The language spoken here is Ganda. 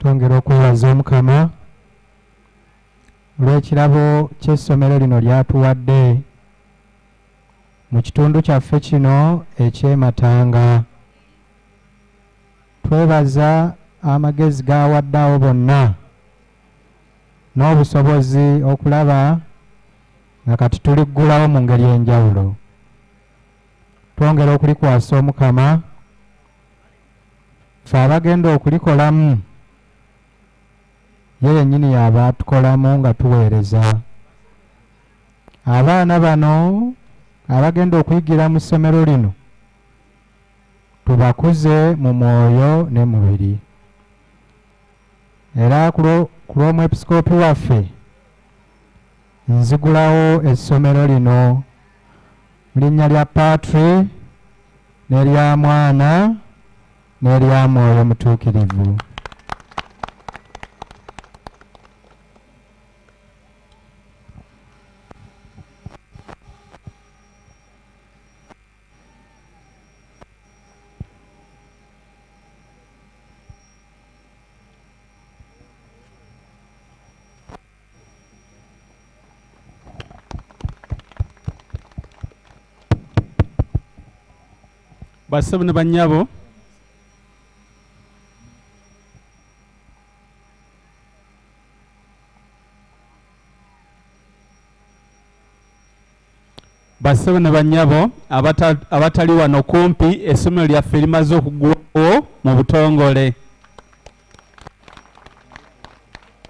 Twongera okwebaza Omukama olw'ekirabo ky'essomero lino lyatuwadde mu kitundu kyaffe kino eky'e Matanga. Twebaza amagezi g'awadde abo bonna n'obusobozi okulaba nga kati tuliggulawo mu ngeri enjawulo. Twongera okulikwasa Omukama, ffe abagenda okulikolamu ye yennyini y'aba atukolamu nga tuweereza. Abaana bano abagenda okuyigira mu ssomero lino tubakuze mu mwoyo ne mubiri. Era ku lw'omwepisikoopi waffe nzigulawo essomero lino mu linnya lya Patri n'erya Mwana n'erya Mwoyo Mutuukirivu. Bassebo ne bannyabo, bassebo ne bannyabo abatali wano kumpi, essomero lyaffe limaze okuggwawo mu butongole.